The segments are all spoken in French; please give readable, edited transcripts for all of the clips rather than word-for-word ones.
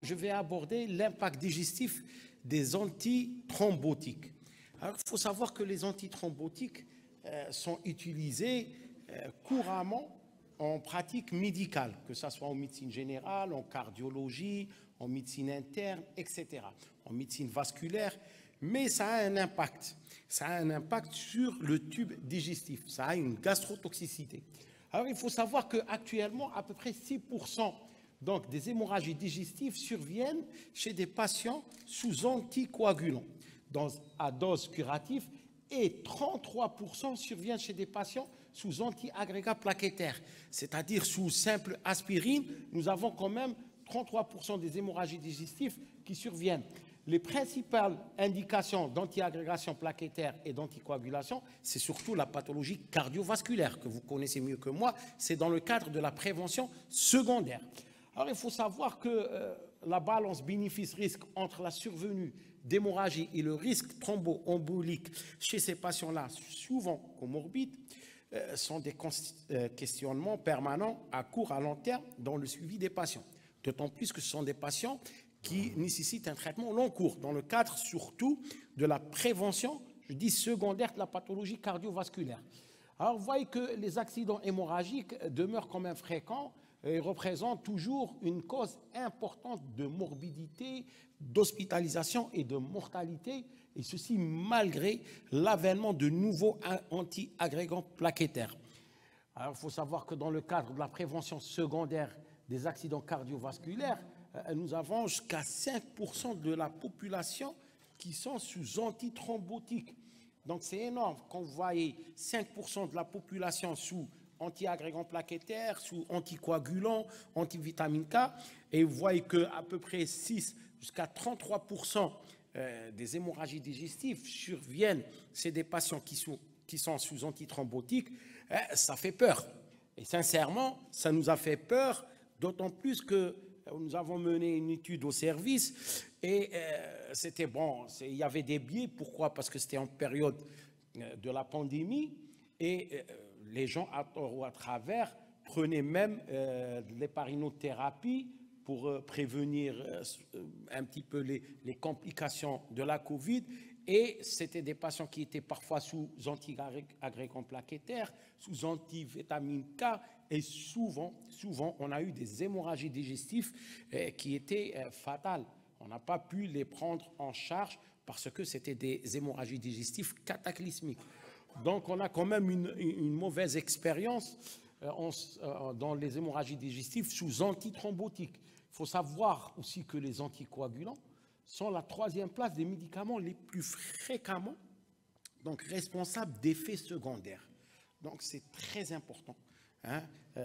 Je vais aborder l'impact digestif des antithrombotiques. Alors, il faut savoir que les antithrombotiques sont utilisés couramment en pratique médicale, que ce soit en médecine générale, en cardiologie, en médecine interne, etc., en médecine vasculaire, mais ça a un impact. Ça a un impact sur le tube digestif, ça a une gastrotoxicité. Alors, il faut savoir qu'actuellement, à peu près 6% donc, des hémorragies digestives surviennent chez des patients sous anticoagulants à dose curative et 33% surviennent chez des patients sous anti-agrégats plaquettaires, c'est-à-dire sous simple aspirine. Nous avons quand même 33% des hémorragies digestives qui surviennent. Les principales indications d'anti-agrégation plaquettaire et d'anticoagulation, c'est surtout la pathologie cardiovasculaire que vous connaissez mieux que moi. C'est dans le cadre de la prévention secondaire. Alors, il faut savoir que la balance bénéfice-risque entre la survenue d'hémorragie et le risque thromboembolique chez ces patients-là, souvent comorbides, sont des questionnements permanents à court, à long terme dans le suivi des patients. D'autant plus que ce sont des patients qui nécessitent un traitement long cours, dans le cadre surtout de la prévention, je dis secondaire, de la pathologie cardiovasculaire. Alors, vous voyez que les accidents hémorragiques demeurent quand même fréquents et représentent toujours une cause importante de morbidité, d'hospitalisation et de mortalité, et ceci malgré l'avènement de nouveaux anti-agrégants plaquettaires. Alors, il faut savoir que dans le cadre de la prévention secondaire des accidents cardiovasculaires, nous avons jusqu'à 5% de la population qui sont sous antithrombotiques. Donc, c'est énorme. Quand vous voyez 5% de la population sous anti-agrégants plaquettaires, sous anticoagulants, antivitamine K, et vous voyez qu'à peu près 6 jusqu'à 33% des hémorragies digestives surviennent chez des patients qui sont sous antithrombotiques, ça fait peur. Et sincèrement, ça nous a fait peur, d'autant plus que nous avons mené une étude au service et c'était bon, il y avait des biais. Pourquoi? Parce que c'était en période de la pandémie et les gens, à tort ou à travers, prenaient même l'héparinothérapie pour prévenir un petit peu les complications de la Covid. Et c'était des patients qui étaient parfois sous anti-agrégants plaquettaires, sous antivitamine K, et souvent, on a eu des hémorragies digestives qui étaient fatales. On n'a pas pu les prendre en charge parce que c'était des hémorragies digestives cataclysmiques. Donc, on a quand même une mauvaise expérience dans les hémorragies digestives sous antithrombotiques. Il faut savoir aussi que les anticoagulants sont la 3e place des médicaments les plus fréquemment donc responsables d'effets secondaires. Donc, c'est très important. Hein?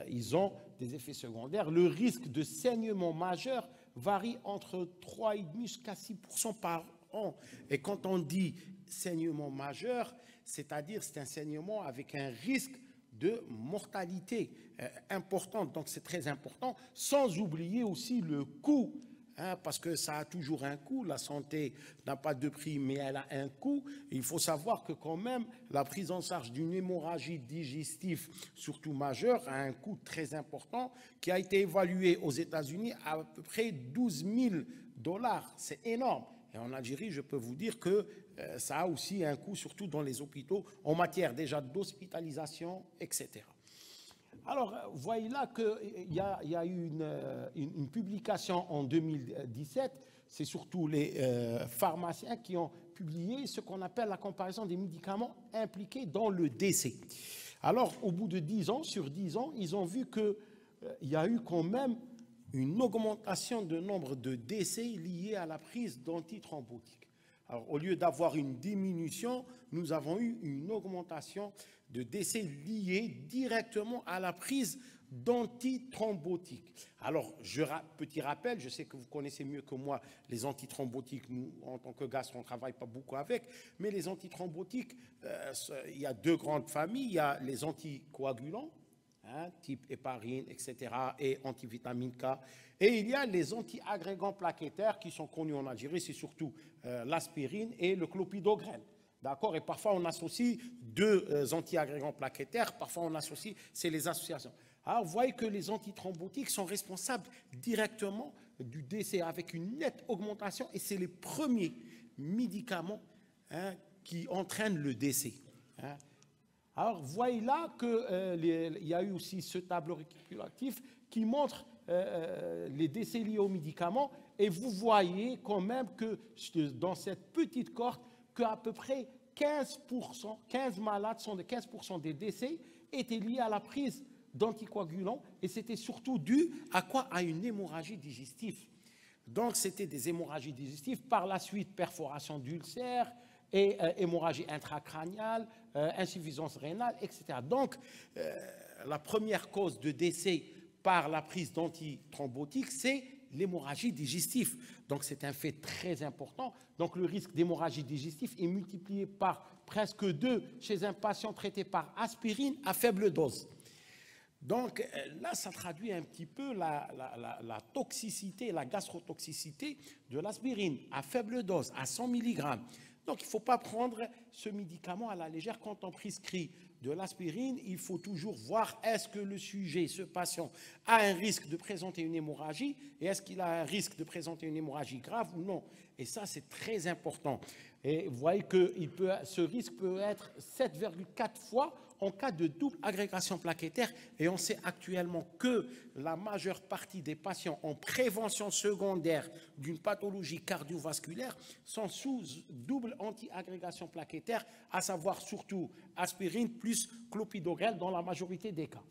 Ils ont des effets secondaires. Le risque de saignement majeur varie entre 3,5 jusqu'à 6% par an. Et quand on dit saignement majeur, c'est-à-dire c'est un saignement avec un risque de mortalité importante. Donc, c'est très important, sans oublier aussi le coût. Parce que ça a toujours un coût, la santé n'a pas de prix, mais elle a un coût. Il faut savoir que quand même, la prise en charge d'une hémorragie digestive, surtout majeure, a un coût très important qui a été évalué aux États-Unis à peu près 12 000 $. C'est énorme. Et en Algérie, je peux vous dire que ça a aussi un coût, surtout dans les hôpitaux, en matière déjà d'hospitalisation, etc. Alors, vous voyez là qu'il y a eu une publication en 2017, c'est surtout les pharmaciens qui ont publié ce qu'on appelle la comparaison des médicaments impliqués dans le décès. Alors, au bout de 10 ans, sur 10 ans, ils ont vu qu'il y a eu quand même une augmentation de nombre de décès liés à la prise d'antithrombotiques. Alors, au lieu d'avoir une diminution, nous avons eu une augmentation de décès liés directement à la prise d'antithrombotiques. Alors, petit rappel, je sais que vous connaissez mieux que moi les antithrombotiques. Nous, en tant que gastro, on ne travaille pas beaucoup avec, mais les antithrombotiques, il y a 2 grandes familles. Il y a les anticoagulants, type héparine, etc., et antivitamine K. Et il y a les anti-agrégants plaquettaires qui sont connus en Algérie, c'est surtout l'aspirine et le clopidogrel. D'accord? Et parfois, on associe 2 anti-agrégants plaquettaires, parfois on associe, c'est les associations. Alors, vous voyez que les antithrombotiques sont responsables directement du décès avec une nette augmentation et c'est les premiers médicaments qui entraînent le décès. Alors, voyez là qu'il y a eu aussi ce tableau récapitulatif qui montre les décès liés aux médicaments et vous voyez quand même que dans cette petite cohorte, qu'à peu près 15%, 15 malades sont de 15% des décès étaient liés à la prise d'anticoagulants et c'était surtout dû à quoi? À une hémorragie digestive. Donc, c'était des hémorragies digestives, par la suite, perforation d'ulcères et hémorragie intracrâniale, insuffisance rénale, etc. Donc, la première cause de décès par la prise d'antithrombotiques, c'est l'hémorragie digestive. Donc, c'est un fait très important. Donc, le risque d'hémorragie digestive est multiplié par presque 2 chez un patient traité par aspirine à faible dose. Donc, là, ça traduit un petit peu la toxicité, la gastrotoxicité de l'aspirine à faible dose, à 100 mg. Donc, il ne faut pas prendre ce médicament à la légère. Quand on prescrit de l'aspirine, il faut toujours voir est-ce que le sujet, ce patient, a un risque de présenter une hémorragie et est-ce qu'il a un risque de présenter une hémorragie grave ou non. Et ça, c'est très important. Et vous voyez que ce risque peut être 7,4 fois en cas de double agrégation plaquettaire. Et on sait actuellement que la majeure partie des patients en prévention secondaire d'une pathologie cardiovasculaire sont sous double anti-agrégation plaquettaire, à savoir surtout aspirine plus clopidogrel dans la majorité des cas.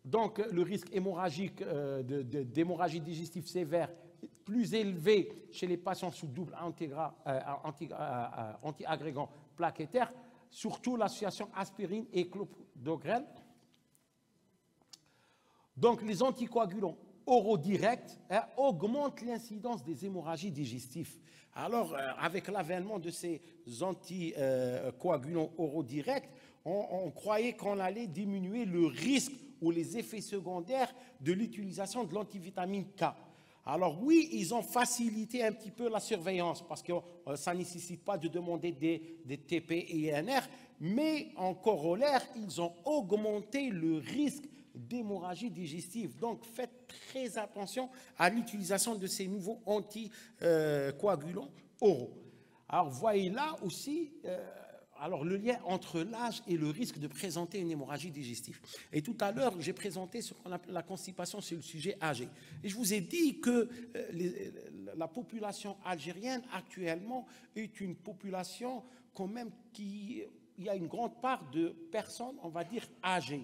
Donc, le risque hémorragique d'hémorragie digestive sévère plus élevé chez les patients sous double anti-agrégant plaquettaire, surtout l'association aspirine et clopidogrel. Donc, les anticoagulants oraux directs augmentent l'incidence des hémorragies digestives. Alors, avec l'avènement de ces anticoagulants oraux directs, on croyait qu'on allait diminuer le risque ou les effets secondaires de l'utilisation de l'antivitamine K. Alors oui, ils ont facilité un petit peu la surveillance parce que ça ne nécessite pas de demander des TP et INR, mais en corollaire, ils ont augmenté le risque d'hémorragie digestive. Donc faites très attention à l'utilisation de ces nouveaux anticoagulants oraux. Alors voyez là aussi alors le lien entre l'âge et le risque de présenter une hémorragie digestive. Et tout à l'heure, j'ai présenté ce qu'on appelle la constipation sur le sujet âgé. Et je vous ai dit que la population algérienne actuellement est une population quand même il y a une grande part de personnes, on va dire, âgées.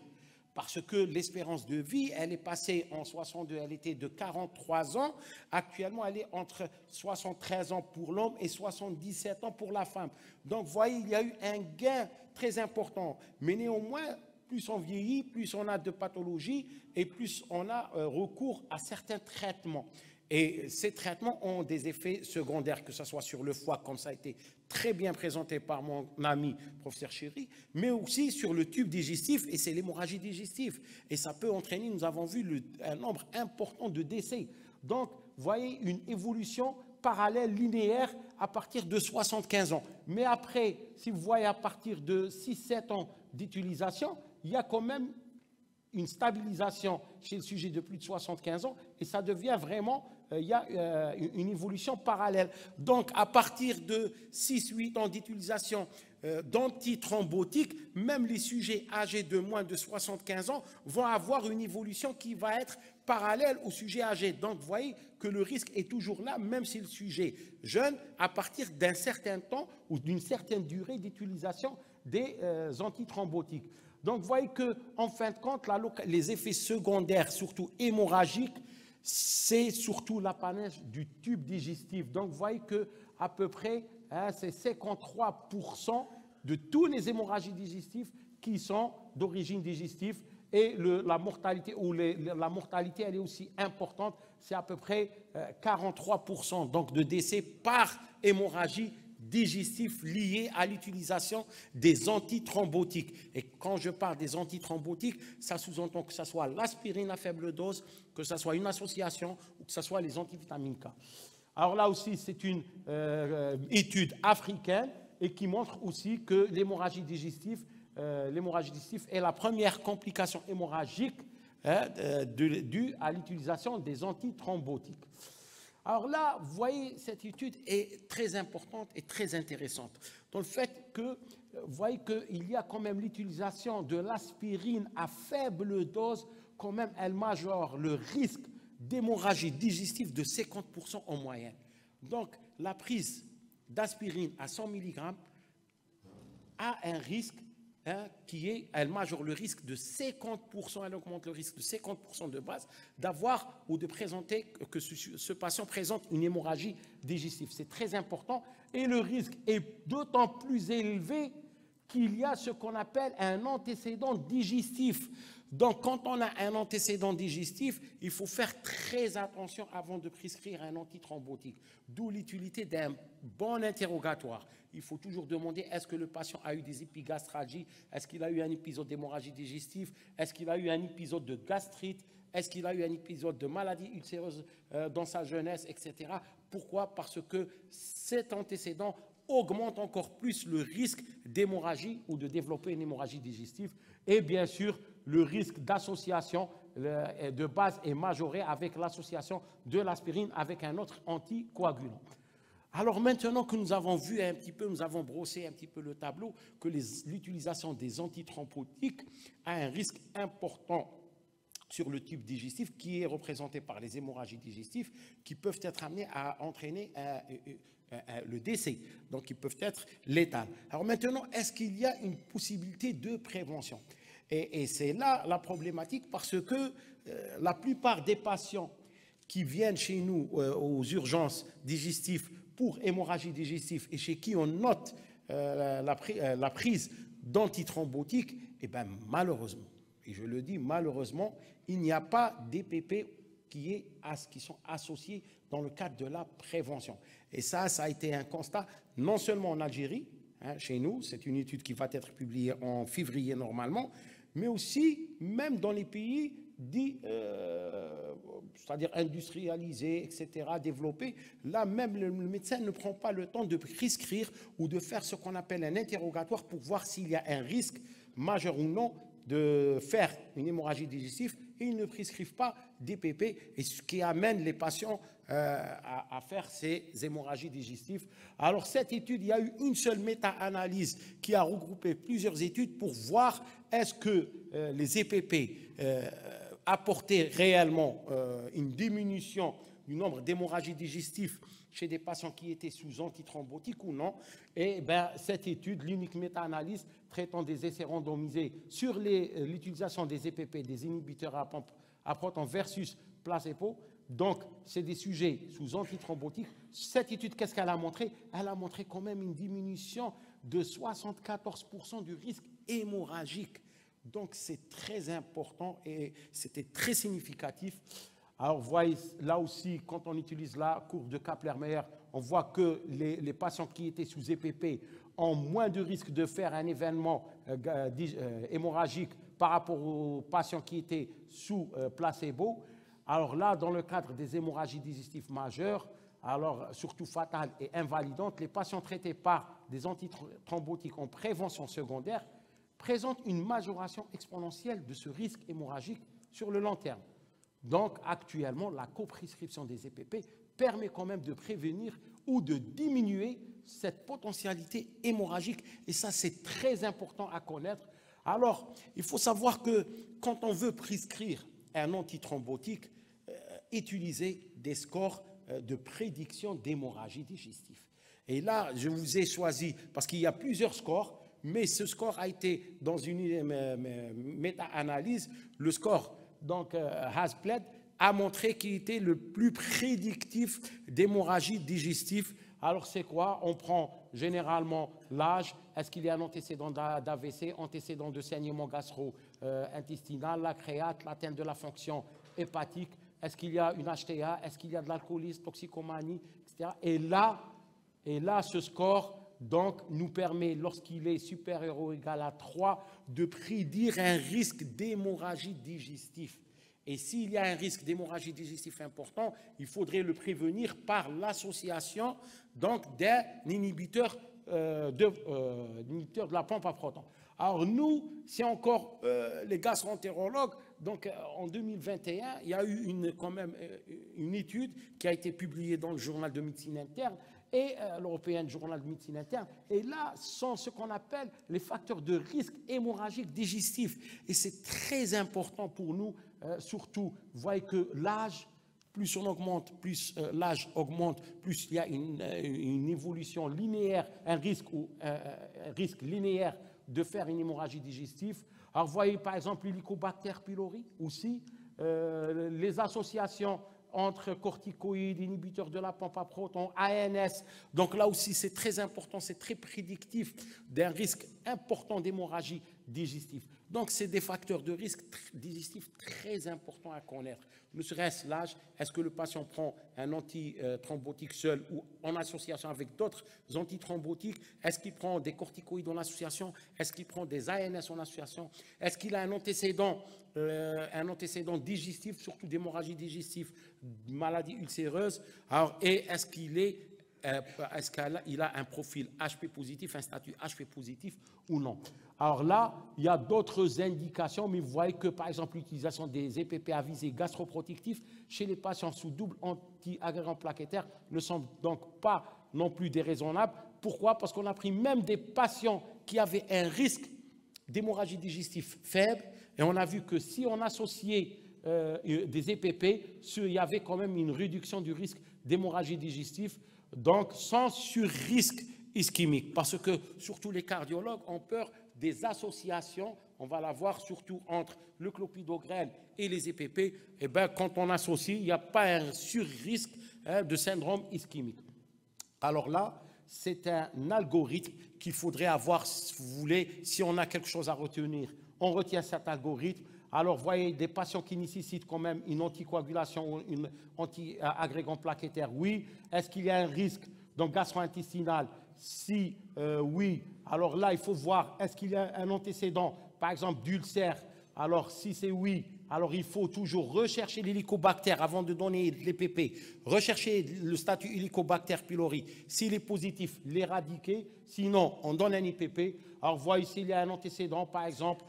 Parce que l'espérance de vie, elle est passée en 62, elle était de 43 ans. Actuellement, elle est entre 73 ans pour l'homme et 77 ans pour la femme. Donc, vous voyez, il y a eu un gain très important. Mais néanmoins, plus on vieillit, plus on a de pathologies et plus on a recours à certains traitements. Et ces traitements ont des effets secondaires, que ce soit sur le foie, comme ça a été très bien présenté par mon ami professeur Chéry, mais aussi sur le tube digestif, et c'est l'hémorragie digestive. Et ça peut entraîner, nous avons vu un nombre important de décès. Donc, vous voyez une évolution parallèle, linéaire, à partir de 75 ans. Mais après, si vous voyez à partir de 6-7 ans d'utilisation, il y a quand même une stabilisation chez le sujet de plus de 75 ans, et ça devient vraiment, il y a une évolution parallèle. Donc, à partir de 6-8 ans d'utilisation d'antithrombotiques, même les sujets âgés de moins de 75 ans vont avoir une évolution qui va être parallèle au sujet âgé. Donc, vous voyez que le risque est toujours là, même si le sujet jeune, à partir d'un certain temps ou d'une certaine durée d'utilisation des antithrombotiques. Donc, vous voyez qu'en fin de compte, les effets secondaires, surtout hémorragiques, c'est surtout l'apanage du tube digestif. Donc, vous voyez qu'à peu près, c'est 53% de tous les hémorragies digestives qui sont d'origine digestive. Et la mortalité, la mortalité, elle est aussi importante, c'est à peu près 43% donc de décès par hémorragie digestif liés à l'utilisation des antithrombotiques. Et quand je parle des antithrombotiques, ça sous-entend que ce soit l'aspirine à faible dose, que ce soit une association ou que ce soit les antivitamines K. Alors là aussi, c'est une étude africaine et qui montre aussi que l'hémorragie digestive est la première complication hémorragique due à l'utilisation des antithrombotiques. Alors là, vous voyez, cette étude est très importante et très intéressante, dans le fait que, vous voyez qu'il y a quand même l'utilisation de l'aspirine à faible dose, quand même, elle majore le risque d'hémorragie digestive de 50% en moyenne. Donc, la prise d'aspirine à 100 mg a un risque elle majore le risque de 50%, elle augmente le risque de 50% de base d'avoir ou de présenter, que ce patient présente une hémorragie digestive. C'est très important et le risque est d'autant plus élevé qu'il y a ce qu'on appelle un antécédent digestif. Donc, quand on a un antécédent digestif, il faut faire très attention avant de prescrire un antithrombotique. D'où l'utilité d'un bon interrogatoire. Il faut toujours demander est-ce que le patient a eu des épigastralgies, est-ce qu'il a eu un épisode d'hémorragie digestive, est-ce qu'il a eu un épisode de gastrite, est-ce qu'il a eu un épisode de maladie ulcéreuse dans sa jeunesse, etc. Pourquoi? Parce que cet antécédent augmente encore plus le risque d'hémorragie ou de développer une hémorragie digestive. Et bien sûr, le risque d'association de base est majoré avec l'association de l'aspirine avec un autre anticoagulant. Alors maintenant que nous avons vu un petit peu, nous avons brossé un petit peu le tableau, que l'utilisation des antithrombotiques a un risque important sur le tube digestif qui est représenté par les hémorragies digestives qui peuvent être amenées à entraîner le décès, donc qui peuvent être létales. Alors maintenant, est-ce qu'il y a une possibilité de prévention? Et c'est là la problématique parce que la plupart des patients qui viennent chez nous aux urgences digestives pour hémorragie digestive et chez qui on note la prise d'antithrombotiques, eh bien malheureusement, et je le dis malheureusement, il n'y a pas d'EPP qui sont associés dans le cadre de la prévention. Et ça a été un constat non seulement en Algérie, chez nous, c'est une étude qui va être publiée en février normalement, mais aussi même dans les pays dits, c'est-à-dire industrialisés, etc., développés. Là, même le médecin ne prend pas le temps de prescrire ou de faire ce qu'on appelle un interrogatoire pour voir s'il y a un risque majeur ou non de faire une hémorragie digestive, et ils ne prescrivent pas d'EPP, et ce qui amène les patients à faire ces hémorragies digestives. Alors cette étude, il y a eu une seule méta-analyse qui a regroupé plusieurs études pour voir est-ce que les EPP apportaient réellement une diminution du nombre d'hémorragies digestives chez des patients qui étaient sous antithrombotiques ou non. Et cette étude, l'unique méta-analyse traitant des essais randomisés sur l'utilisation des EPP, des inhibiteurs à pompe à proton versus placebo, donc c'est des sujets sous antithrombotiques. Cette étude, qu'est-ce qu'elle a montré? Elle a montré quand même une diminution de 74% du risque hémorragique. Donc c'est très important et c'était très significatif. Alors, vous voyez, là aussi, quand on utilise la courbe de Kaplan-Meier, on voit que les patients qui étaient sous EPP ont moins de risque de faire un événement hémorragique par rapport aux patients qui étaient sous placebo. Alors là, dans le cadre des hémorragies digestives majeures, alors surtout fatales et invalidantes, les patients traités par des antithrombotiques en prévention secondaire présentent une majoration exponentielle de ce risque hémorragique sur le long terme. Donc, actuellement, la coprescription des EPP permet quand même de prévenir ou de diminuer cette potentialité hémorragique. Et ça, c'est très important à connaître. Alors, il faut savoir que quand on veut prescrire un antithrombotique, utiliser des scores de prédiction d'hémorragie digestive. Et là, je vous ai choisi, parce qu'il y a plusieurs scores, mais ce score a été dans une méta-analyse, le score donc Hasbled a montré qu'il était le plus prédictif d'hémorragie digestive. Alors c'est quoi? On prend généralement l'âge, est-ce qu'il y a un antécédent d'AVC, antécédent de saignement gastro-intestinal, la créate, l'atteinte de la fonction hépatique, est-ce qu'il y a une HTA, est-ce qu'il y a de l'alcoolisme, toxicomanie, etc. Et là, ce score donc, nous permet, lorsqu'il est supérieur ou égal à 3, de prédire un risque d'hémorragie digestive. Et s'il y a un risque d'hémorragie digestive important, il faudrait le prévenir par l'association d'un inhibiteur de la pompe à proton. Alors nous, c'est encore les gastroentérologues, Donc, en 2021, il y a eu quand même une étude qui a été publiée dans le journal de médecine interne et l'European Journal de médecine interne. Et là, sont ce qu'on appelle les facteurs de risque hémorragique digestif. Et c'est très important pour nous, surtout, vous voyez que l'âge, plus on augmente, plus l'âge augmente, plus il y a une évolution linéaire, un risque linéaire de faire une hémorragie digestive. Alors, vous voyez par exemple l'Helicobacter pylori aussi, les associations entre corticoïdes, inhibiteurs de la pompe à protons, ANS. Donc là aussi, c'est très important, c'est très prédictif d'un risque important d'hémorragie digestive. Donc, c'est des facteurs de risque digestif très importants à connaître. Ne serait-ce l'âge, est-ce que le patient prend un antithrombotique seul ou en association avec d'autres antithrombotiques? Est-ce qu'il prend des corticoïdes en association? Est-ce qu'il prend des ANS en association? Est-ce qu'il a un antécédent digestif, surtout d'hémorragie digestive, maladie ulcéreuse? Alors, et est-ce qu'il a un profil HP positif, un statut HP positif ou non? Alors là, il y a d'autres indications, mais vous voyez que, par exemple, l'utilisation des EPP à visée gastroprotective chez les patients sous double anti-agrégant plaquettaire ne semble donc pas non plus déraisonnable. Pourquoi? Parce qu'on a pris même des patients qui avaient un risque d'hémorragie digestive faible, et on a vu que si on associait des EPP, il y avait quand même une réduction du risque d'hémorragie digestive, donc sans sur-risque ischémique, parce que surtout les cardiologues ont peur des associations, on va la voir surtout entre le clopidogrel et les EPP, et bien quand on associe, il n'y a pas un sur-risque de syndrome ischémique. Alors là, c'est un algorithme qu'il faudrait avoir, si vous voulez, si on a quelque chose à retenir. On retient cet algorithme. Alors, vous voyez, des patients qui nécessitent quand même une anticoagulation ou une anti-agrégant plaquettaire, oui. Est-ce qu'il y a un risque donc gastro-intestinal? Si oui, alors là, il faut voir, est-ce qu'il y a un antécédent, par exemple, d'ulcère? Alors, si c'est oui, alors il faut toujours rechercher l'Helicobacter avant de donner l'EPP, rechercher le statut Helicobacter pylori. S'il est positif, l'éradiquer, sinon, on donne un IPP. Alors, vous voyez ici, il y a un antécédent, par exemple,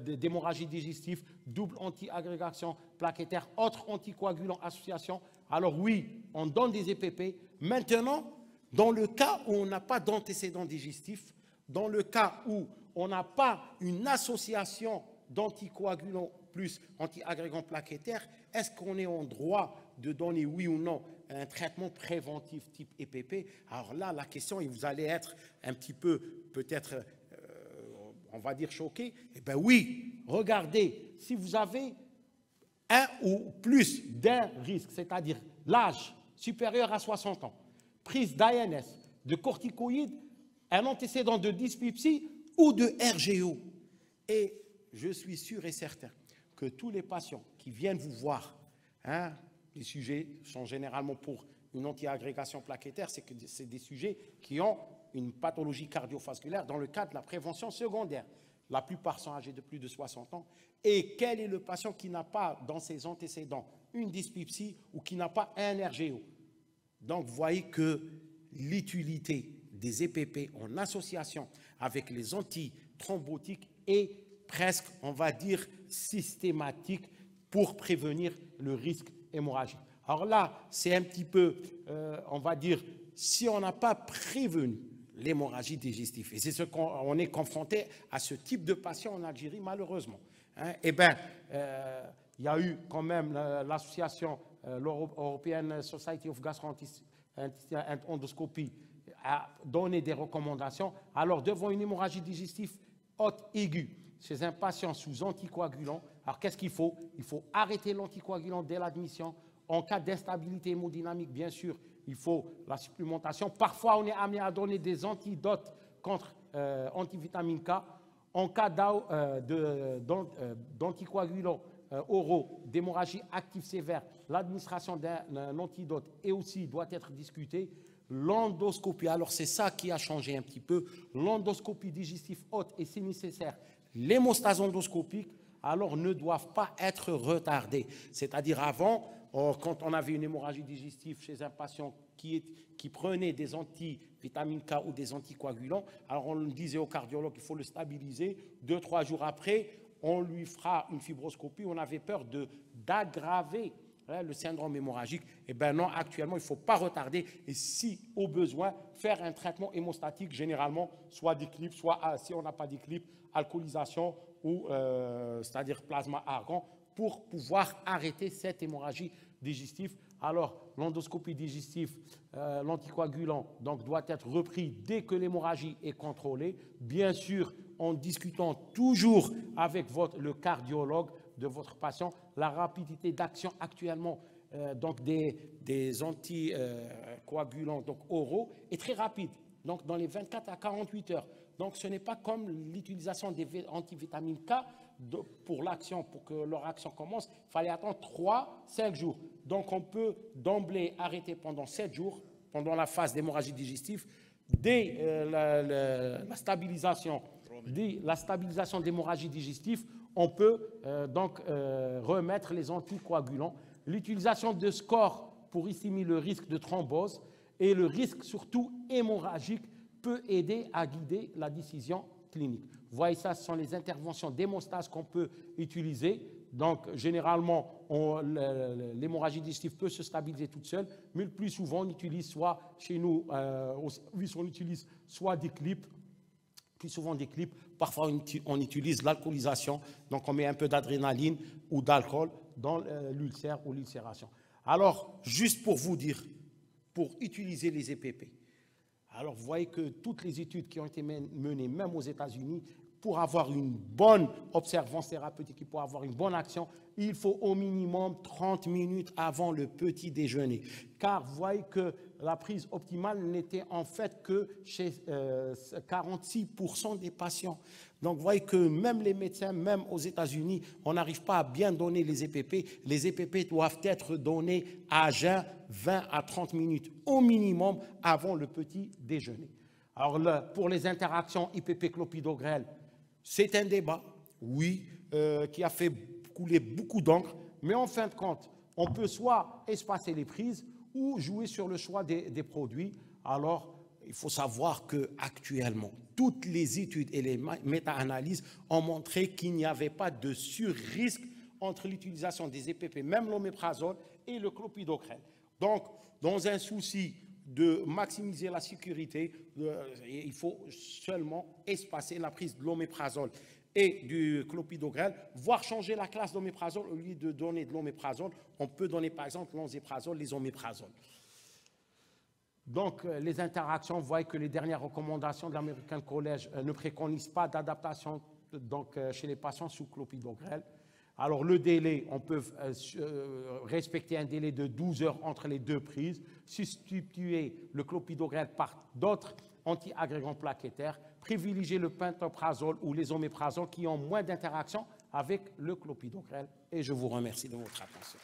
d'hémorragie digestive, double anti-agrégation plaquettaire, autre anticoagulant association. Alors oui, on donne des EPP. Maintenant, dans le cas où on n'a pas d'antécédent digestif, dans le cas où on n'a pas une association d'anticoagulants plus anti-agrégants plaquettaires, est-ce qu'on est en droit de donner, oui ou non, un traitement préventif type EPP? Alors là, la question, et vous allez être un petit peu, peut-être, on va dire choqué. Eh bien oui, regardez, si vous avez un ou plus d'un risque, c'est-à-dire l'âge supérieur à 60 ans, prise d'ANS, de corticoïdes, un antécédent de dyspepsie ou de RGO. Et je suis sûr et certain que tous les patients qui viennent vous voir, les sujets sont généralement pour une anti-agrégation plaquettaire, c'est que c'est des sujets qui ont une pathologie cardiovasculaire dans le cadre de la prévention secondaire. La plupart sont âgés de plus de 60 ans. Et quel est le patient qui n'a pas dans ses antécédents une dyspepsie ou qui n'a pas un RGO? Donc, vous voyez que l'utilité des EPP en association avec les antithrombotiques est presque, on va dire, systématique pour prévenir le risque hémorragique. Alors là, c'est un petit peu, on va dire, si on n'a pas prévenu l'hémorragie digestive, et c'est ce qu'on est confronté à ce type de patient en Algérie, malheureusement. Eh bien, il y a eu quand même l'association, l'European Society of Gastroendoscopy, a donné des recommandations. Alors, devant une hémorragie digestive haute aiguë, chez un patient sous anticoagulant, alors qu'est-ce qu'il faut? Il faut arrêter l'anticoagulant dès l'admission. En cas d'instabilité hémodynamique, bien sûr, il faut la supplémentation. Parfois, on est amené à donner des antidotes contre antivitamine K. En cas d'anticoagulants oraux, d'hémorragie active sévère, l'administration d'un antidote et aussi doit être discutée. L'endoscopie, alors c'est ça qui a changé un petit peu. L'endoscopie digestive haute et si nécessaire, l'hémostase endoscopique, alors ne doivent pas être retardées. C'est-à-dire avant, quand on avait une hémorragie digestive chez un patient qui prenait des antivitamines K ou des anticoagulants, alors on disait au cardiologue qu'il faut le stabiliser. 2-3 jours après, on lui fera une fibroscopie, on avait peur d'aggraver le syndrome hémorragique. Eh bien non, actuellement, il ne faut pas retarder et si au besoin, faire un traitement hémostatique, généralement, soit d'éclipse, soit si on n'a pas d'éclipse, alcoolisation ou c'est-à-dire plasma argan pour pouvoir arrêter cette hémorragie digestive. Alors, l'endoscopie digestive, l'anticoagulant, donc, doit être repris dès que l'hémorragie est contrôlée, bien sûr en discutant toujours avec le cardiologue de votre patient. La rapidité d'action actuellement donc des anticoagulants donc oraux est très rapide, donc dans les 24 à 48 heures. Donc ce n'est pas comme l'utilisation des antivitamines K pour l'action, pour que leur action commence, il fallait attendre 3-5 jours. Donc on peut d'emblée arrêter pendant 7 jours, pendant la phase d'hémorragie digestive, dès la stabilisation d'hémorragie digestive, on peut remettre les anticoagulants. L'utilisation de score pour estimer le risque de thrombose et le risque surtout hémorragique peut aider à guider la décision clinique. Vous voyez ça, ce sont les interventions d'hémostase qu'on peut utiliser. Donc, généralement, l'hémorragie digestive peut se stabiliser toute seule, mais le plus souvent, on utilise soit, chez nous, on utilise soit des clips, plus souvent des clips, parfois on utilise l'alcoolisation, donc on met un peu d'adrénaline ou d'alcool dans l'ulcère ou l'ulcération. Alors, juste pour vous dire, pour utiliser les EPP, alors vous voyez que toutes les études qui ont été menées, même aux États-Unis, pour avoir une bonne observance thérapeutique et pour avoir une bonne action, il faut au minimum 30 minutes avant le petit déjeuner. Car vous voyez que la prise optimale n'était en fait que chez 46% des patients. Donc vous voyez que même les médecins, même aux États-Unis, on n'arrive pas à bien donner les EPP. Les EPP doivent être donnés à jeun 20 à 30 minutes au minimum avant le petit déjeuner. Alors pour les interactions IPP-clopidogrel, c'est un débat, oui, qui a fait couler beaucoup d'encre, mais en fin de compte, on peut soit espacer les prises ou jouer sur le choix des produits. Alors, il faut savoir qu'actuellement, toutes les études et les méta-analyses ont montré qu'il n'y avait pas de sur-risque entre l'utilisation des EPP, même l'oméprazole et le clopidogrel. Donc, dans un souci de maximiser la sécurité, il faut seulement espacer la prise de l'oméprazole et du clopidogrel, voire changer la classe d'oméprazole. Au lieu de donner de l'oméprazole, on peut donner par exemple l'onzéprazole, les oméprazoles. Donc, les interactions, vous voyez que les dernières recommandations de l'American College ne préconisent pas d'adaptation chez les patients sous clopidogrel. Alors, le délai, on peut respecter un délai de 12 heures entre les deux prises, substituer le clopidogrel par d'autres anti-agrégants plaquettaires, privilégier le pantoprazole ou les oméprazoles qui ont moins d'interaction avec le clopidogrel. Et je vous remercie de votre attention.